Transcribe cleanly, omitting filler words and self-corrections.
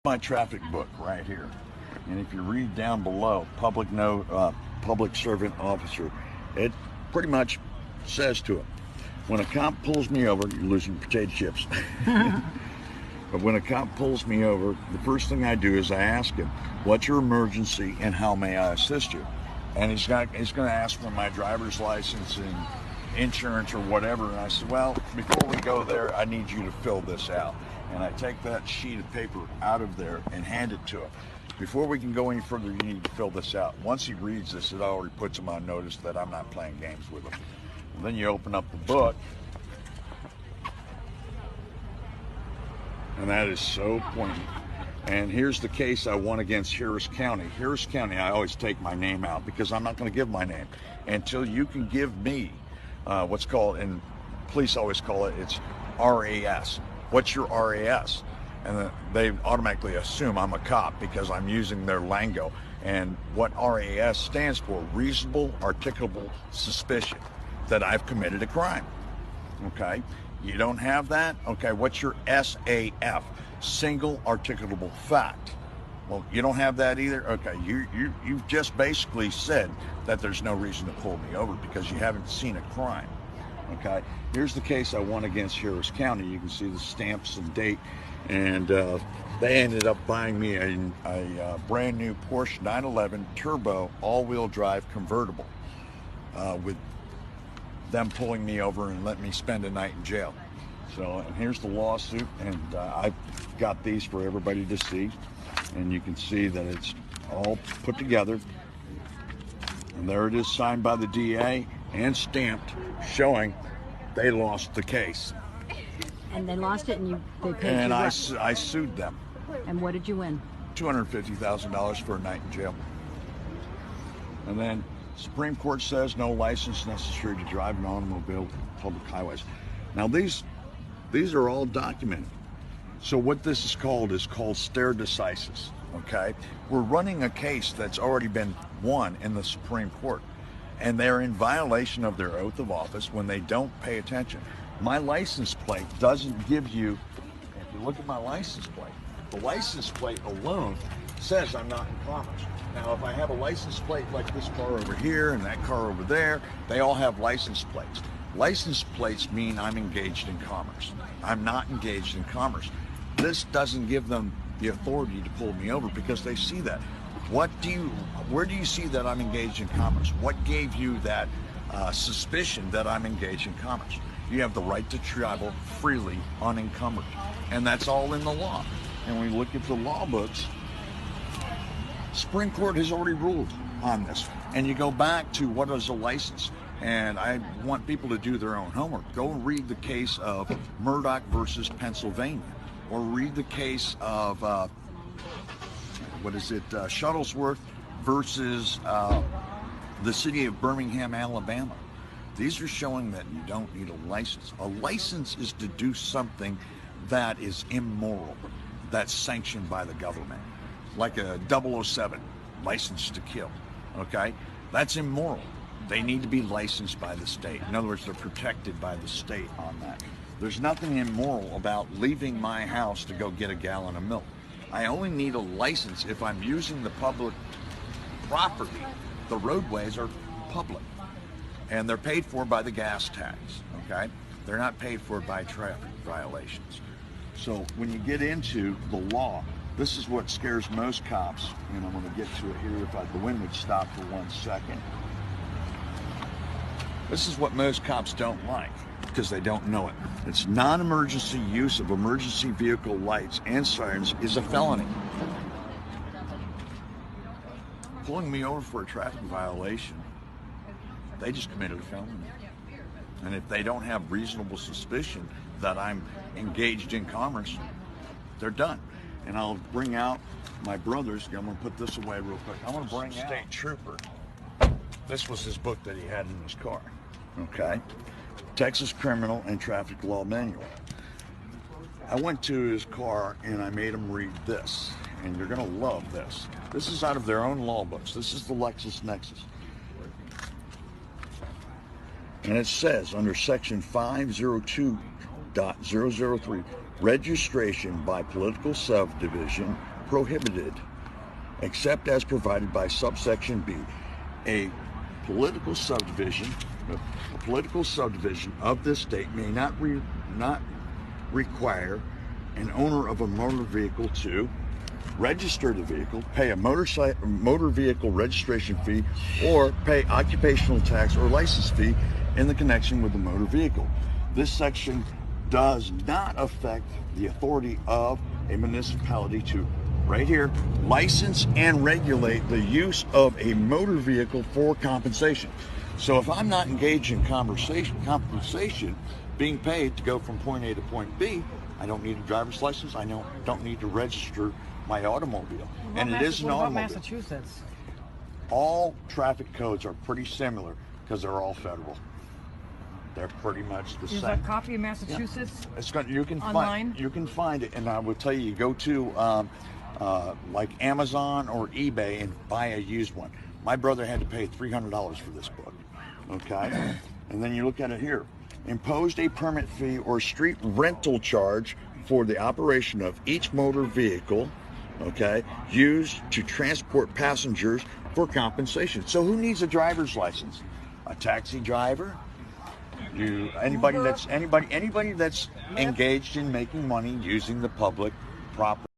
My traffic book right here, and if you read down below, public servant officer, it pretty much says to him, when a cop pulls me over, you're losing potato chips. But when a cop pulls me over, the first thing I do is I ask him, what's your emergency and how may I assist you? And he's going to ask for my driver's license and insurance or whatever. And I said, well, before we go there, I need you to fill this out. And I take that sheet of paper out of there and hand it to him. Before we can go any further, you need to fill this out. Once he reads this, it already puts him on notice that I'm not playing games with him. And then you open up the book, and that is so poignant. And here's the case I won against Harris County. Harris County, I always take my name out because I'm not going to give my name until you can give me what's called, and police always call it, it's RAS. What's your RAS? And they automatically assume I'm a cop because I'm using their lingo. And what RAS stands for, reasonable articulable suspicion that I've committed a crime. Okay, you don't have that? Okay, what's your SAF? Single articulable fact. Well, you don't have that either? Okay, you've just basically said that there's no reason to pull me over because you haven't seen a crime. Okay, here's the case I won against Harris County. You can see the stamps and date, and they ended up buying me a brand new Porsche 911 Turbo all-wheel drive convertible with them pulling me over and letting me spend a night in jail. So, and here's the lawsuit, and I've got these for everybody to see, and you can see that it's all put together, and there it is, signed by the DA and stamped, showing they lost the case. And they lost it, and they paid and you I what? sued them. And what did you win? $250,000 for a night in jail. And then Supreme Court says no license necessary to drive an automobile public highways. Now these are all documented. So what this is called stare decisis. Okay, we're running a case that's already been won in the Supreme Court, and they're in violation of their oath of office when they don't pay attention. My license plate doesn't give you, if you look at my license plate, the license plate alone says I'm not in commerce. Now, if I have a license plate like this car over here and that car over there, they all have license plates. License plates mean I'm engaged in commerce. I'm not engaged in commerce. This doesn't give them the authority to pull me over because they see that. Where do you see that I'm engaged in commerce? What gave you that suspicion that I'm engaged in commerce? You have the right to travel freely unencumbered, and that's all in the law. And when we look at the law books, Supreme Court has already ruled on this. And you go back to what is a license, and I want people to do their own homework. Go read the case of Murdoch versus Pennsylvania, or read the case of Shuttlesworth versus the city of Birmingham, Alabama. These are showing that you don't need a license. A license is to do something that is immoral, that's sanctioned by the government, like a 007 license to kill. Okay, that's immoral. They need to be licensed by the state. In other words, they're protected by the state on that. There's nothing immoral about leaving my house to go get a gallon of milk. I only need a license if I'm using the public property. The roadways are public, and they're paid for by the gas tax, okay? They're not paid for by traffic violations. So when you get into the law, this is what scares most cops, and I'm gonna get to it here if the wind would stop for 1 second. This is what most cops don't like, because they don't know it. It's non-emergency use of emergency vehicle lights and sirens is a felony. Pulling me over for a traffic violation, they just committed a felony. And if they don't have reasonable suspicion that I'm engaged in commerce, they're done. And I'll bring out my brother's, I'm gonna put this away real quick. I wanna bring out State Trooper. This was his book that he had in his car, okay? Texas Criminal and Traffic Law Manual. I went to his car and I made him read this, and you're gonna love this. This is out of their own law books. This is the LexisNexis. And it says under section 502.003, registration by political subdivision prohibited, except as provided by subsection B. A political subdivision of this state may not require an owner of a motor vehicle to register the vehicle, pay a motor vehicle registration fee, or pay occupational tax or license fee in the connection with the motor vehicle. This section does not affect the authority of a municipality to, right here, license and regulate the use of a motor vehicle for compensation. So if I'm not engaged in compensation, being paid to go from point A to point B, I don't need a driver's license. I don't need to register my automobile. And it is an What about automobile. Massachusetts? All traffic codes are pretty similar because they're all federal. They're pretty much the Is same. a copy of Massachusetts? It's going. You can Online? find it, and I will tell you. You go to like Amazon or eBay and buy a used one. My brother had to pay $300 for this book. Okay, and then you look at it here. Imposed a permit fee or street rental charge for the operation of each motor vehicle, okay, used to transport passengers for compensation. So who needs a driver's license? A taxi driver? Anybody that's engaged in making money using the public property.